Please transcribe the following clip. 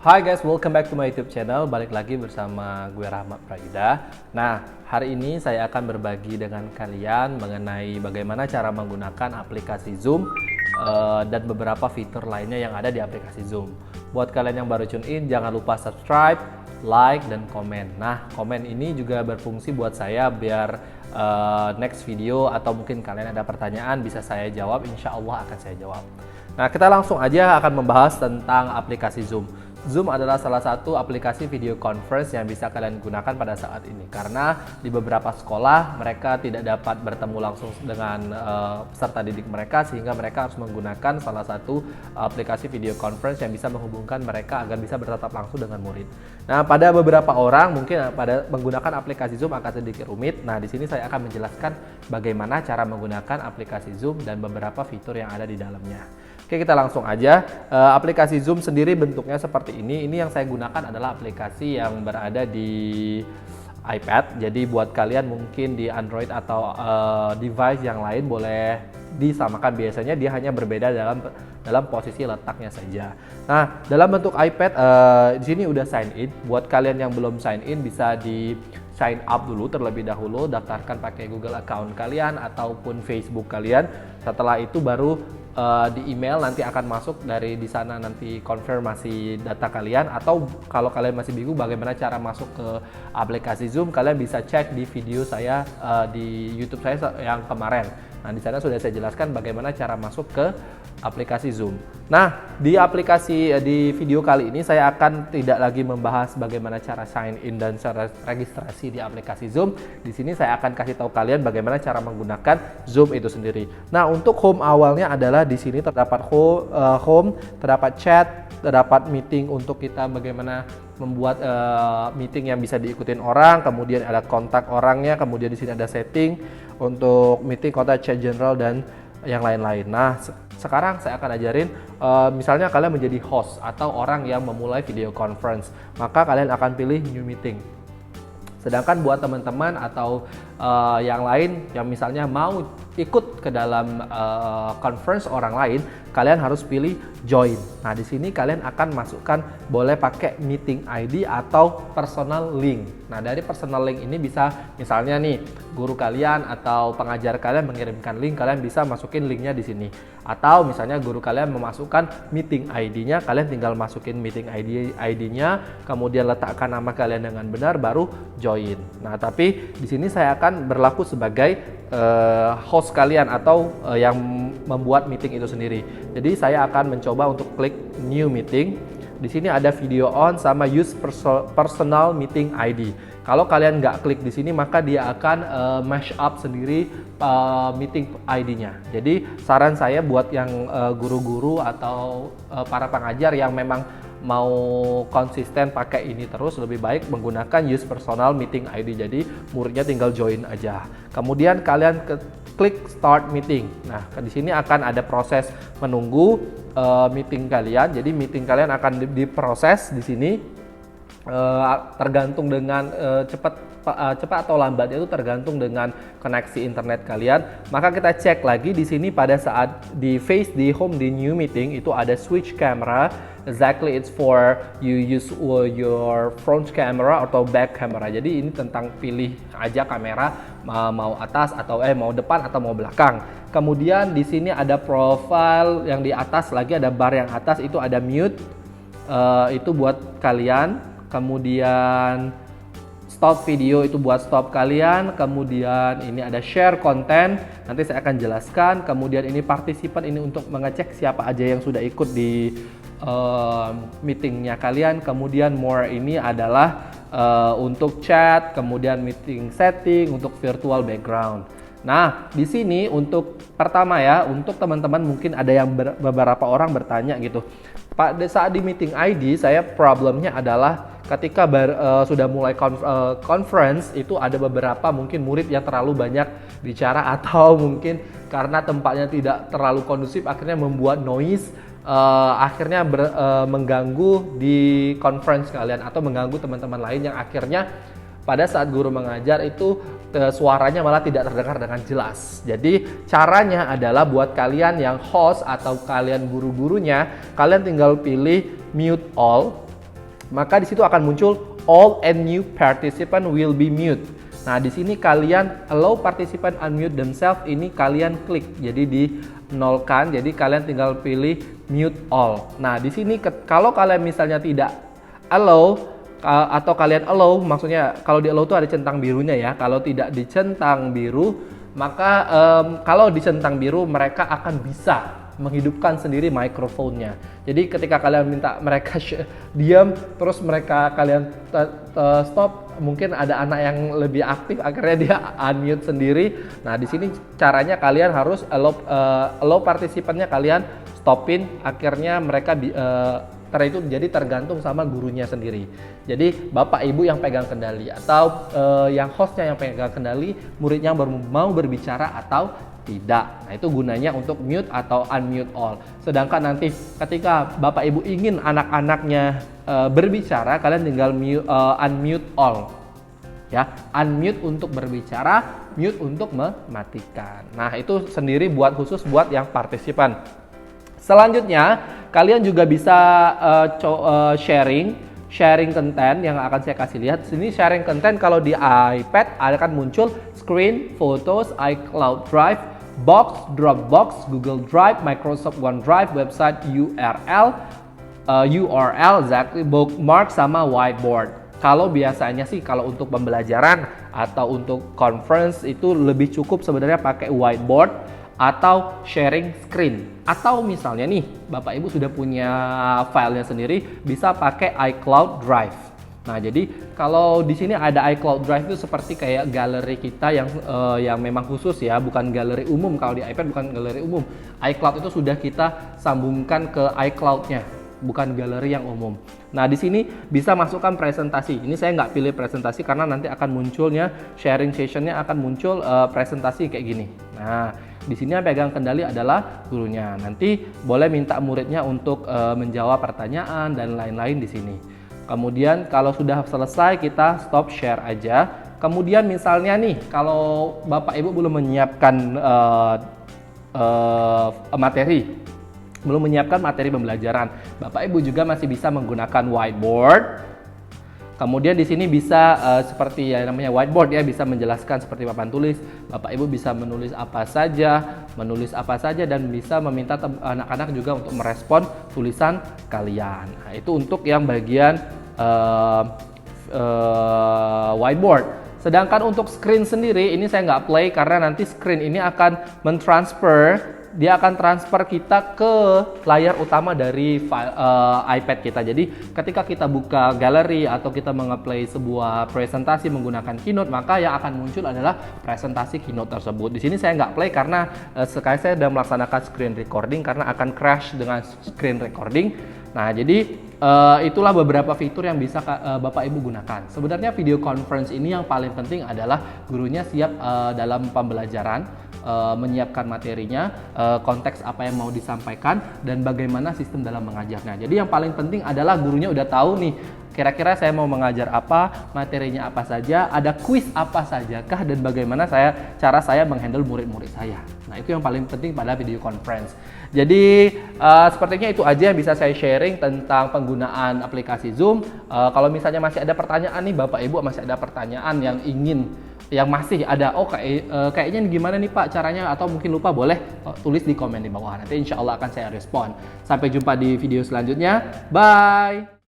Hai guys, welcome back to my YouTube channel. Balik lagi bersama gue Rahmat Praida. Nah, hari ini saya akan berbagi dengan kalian mengenai bagaimana cara menggunakan aplikasi Zoom dan beberapa fitur lainnya yang ada di aplikasi Zoom. Buat kalian yang baru tune in, jangan lupa subscribe, like, dan komen. Nah, komen ini juga berfungsi buat saya biar next video atau mungkin kalian ada pertanyaan bisa saya jawab, insya Allah akan saya jawab. Nah, kita langsung aja akan membahas tentang aplikasi Zoom. Zoom adalah salah satu aplikasi video conference yang bisa kalian gunakan pada saat ini karena di beberapa sekolah mereka tidak dapat bertemu langsung dengan peserta didik mereka sehingga mereka harus menggunakan salah satu aplikasi video conference yang bisa menghubungkan mereka agar bisa bertatap langsung dengan murid. Nah, pada beberapa orang mungkin pada menggunakan aplikasi Zoom akan sedikit rumit. Nah, di sini saya akan menjelaskan bagaimana cara menggunakan aplikasi Zoom dan beberapa fitur yang ada di dalamnya. Oke, kita langsung aja. Aplikasi Zoom sendiri bentuknya seperti ini. Ini yang saya gunakan adalah aplikasi yang berada di iPad. Jadi buat kalian mungkin di Android atau device yang lain boleh disamakan. Biasanya dia hanya berbeda dalam posisi letaknya saja. Nah, dalam bentuk iPad di sini udah sign in. Buat kalian yang belum sign in bisa di sign up dulu terlebih dahulu, daftarkan pakai Google account kalian ataupun Facebook kalian. Setelah itu baru di email nanti akan masuk dari di sana nanti konfirmasi data kalian, atau kalau kalian masih bingung bagaimana cara masuk ke aplikasi Zoom, kalian bisa cek di video saya di YouTube saya yang kemarin. Nah, di sana sudah saya jelaskan bagaimana cara masuk ke aplikasi Zoom. Nah, di video kali ini saya akan tidak lagi membahas bagaimana cara sign in dan cara registrasi di aplikasi Zoom. Di sini saya akan kasih tahu kalian bagaimana cara menggunakan Zoom itu sendiri. Nah, untuk home awalnya adalah di sini terdapat home, terdapat chat, terdapat meeting untuk kita bagaimana membuat meeting yang bisa diikutin orang, kemudian ada kontak orangnya, kemudian di sini ada setting untuk meeting, kontak, chat general, dan yang lain-lain. Nah, sekarang saya akan ajarin misalnya kalian menjadi host atau orang yang memulai video conference, maka kalian akan pilih new meeting. Sedangkan buat teman-teman atau yang lain yang misalnya mau ikut ke dalam conference orang lain, kalian harus pilih join. Nah, di sini kalian akan masukkan boleh pakai meeting ID atau personal link. Nah, dari personal link ini bisa misalnya nih guru kalian atau pengajar kalian mengirimkan link, kalian bisa masukin linknya di sini. Atau misalnya guru kalian memasukkan meeting ID-nya, kalian tinggal masukin meeting ID-nya, kemudian letakkan nama kalian dengan benar, baru join. Nah, tapi di sini saya akan berlaku sebagai host kalian atau yang membuat meeting itu sendiri. Jadi saya akan mencoba untuk klik new meeting. Di sini ada video on sama use personal meeting ID. Kalau kalian nggak klik di sini, maka dia akan mash up sendiri meeting ID-nya. Jadi saran saya buat yang guru-guru atau para pengajar yang memang mau konsisten pakai ini terus, lebih baik menggunakan use personal meeting ID. Jadi muridnya tinggal join aja. Kemudian kalian klik start meeting. Nah, di sini akan ada proses menunggu meeting kalian. Jadi meeting kalian akan diproses di sini tergantung dengan cepat atau lambat, itu tergantung dengan koneksi internet kalian. Maka kita cek lagi di sini pada saat di home di new meeting itu ada switch camera. Exactly, it's for you use your front camera atau back camera. Jadi ini tentang pilih aja kamera mau atas atau mau depan atau mau belakang. Kemudian di sini ada profile, yang di atas lagi ada bar yang atas itu ada mute, itu buat kalian. Kemudian stop video itu buat stop kalian. Kemudian ini ada share content, nanti saya akan jelaskan. Kemudian ini partisipan, ini untuk mengecek siapa aja yang sudah ikut di meetingnya kalian. Kemudian more ini adalah untuk chat, kemudian meeting setting, untuk virtual background. Nah, di sini untuk pertama ya, untuk teman-teman mungkin ada yang beberapa orang bertanya gitu, Pak, saat di meeting ID saya problemnya adalah ketika sudah mulai conference itu ada beberapa mungkin murid yang terlalu banyak bicara, atau mungkin karena tempatnya tidak terlalu kondusif akhirnya membuat noise, akhirnya mengganggu di conference kalian atau mengganggu teman-teman lain, yang akhirnya pada saat guru mengajar itu suaranya malah tidak terdengar dengan jelas. Jadi caranya adalah buat kalian yang host atau kalian guru-gurunya, kalian tinggal pilih mute all. maka di situ akan muncul all and new participant will be mute. Nah, di sini kalian allow participant unmute themselves, ini kalian klik. Jadi di nolkan, jadi kalian tinggal pilih mute all. Nah, di sini kalau kalian misalnya tidak allow atau kalian allow, maksudnya kalau di allow itu ada centang birunya ya. Kalau tidak dicentang biru, maka kalau dicentang biru mereka akan bisa menghidupkan sendiri mikrofonnya. Jadi ketika kalian minta mereka diam, terus kalian stop, mungkin ada anak yang lebih aktif, akhirnya dia unmute sendiri. Nah, di sini caranya kalian harus allow partisipannya kalian stopin, akhirnya mereka itu jadi tergantung sama gurunya sendiri. Jadi bapak ibu yang pegang kendali atau yang hostnya yang pegang kendali, muridnya mau berbicara atau tidak. Nah, itu gunanya untuk mute atau unmute all. Sedangkan nanti ketika bapak ibu ingin anak-anaknya berbicara, kalian tinggal unmute all. Ya, unmute untuk berbicara, mute untuk mematikan. Nah, itu sendiri khusus buat yang partisipan. Selanjutnya, kalian juga bisa sharing konten yang akan saya kasih lihat. Sini sharing konten kalau di iPad akan muncul screen, photos, iCloud Drive, Box, Dropbox, Google Drive, Microsoft OneDrive, website URL, exactly, bookmark sama whiteboard. Kalau biasanya sih kalau untuk pembelajaran atau untuk conference itu lebih cukup sebenarnya pakai whiteboard atau sharing screen. Atau misalnya nih, Bapak Ibu sudah punya filenya sendiri, bisa pakai iCloud Drive. Nah, jadi kalau di sini ada iCloud Drive itu seperti kayak galeri kita yang memang khusus ya, bukan galeri umum. Kalau di iPad bukan galeri umum. iCloud itu sudah kita sambungkan ke iCloud-nya, bukan galeri yang umum. Nah, di sini bisa masukkan presentasi. Ini saya nggak pilih presentasi karena nanti akan munculnya sharing session-nya akan muncul presentasi kayak gini. Nah, di sini yang pegang kendali adalah gurunya. Nanti boleh minta muridnya untuk menjawab pertanyaan dan lain-lain di sini. Kemudian kalau sudah selesai kita stop share aja. Kemudian misalnya nih, kalau Bapak Ibu belum menyiapkan materi pembelajaran, Bapak Ibu juga masih bisa menggunakan whiteboard. Kemudian di sini bisa seperti yang namanya whiteboard ya, bisa menjelaskan seperti papan tulis. Bapak Ibu bisa menulis apa saja dan bisa meminta anak-anak juga untuk merespon tulisan kalian. Nah, itu untuk yang bagian whiteboard. Sedangkan untuk screen sendiri ini saya nggak play karena nanti screen ini akan dia akan transfer kita ke layar utama dari iPad kita. Jadi ketika kita buka galeri atau kita meng-play sebuah presentasi menggunakan Keynote, maka yang akan muncul adalah presentasi Keynote tersebut. Di sini saya nggak play karena sekarang saya sedang melaksanakan screen recording karena akan crash dengan screen recording. Nah, jadi itulah beberapa fitur yang bisa Bapak Ibu gunakan. Sebenarnya video conference ini yang paling penting adalah gurunya siap dalam pembelajaran, menyiapkan materinya, konteks apa yang mau disampaikan, dan bagaimana sistem dalam mengajarnya. Jadi yang paling penting adalah gurunya udah tahu nih, kira-kira saya mau mengajar apa, materinya apa saja, ada quiz apa sajakah, dan bagaimana cara saya menghandle murid-murid saya. Nah, itu yang paling penting pada video conference. Jadi sepertinya itu aja yang bisa saya sharing tentang penggunaan aplikasi Zoom. Kalau misalnya masih ada pertanyaan nih, Bapak Ibu masih ada pertanyaan yang masih ada, kayaknya gimana nih Pak caranya, atau mungkin lupa, boleh tulis di komen di bawah. Nanti insya Allah akan saya respon. Sampai jumpa di video selanjutnya. Bye!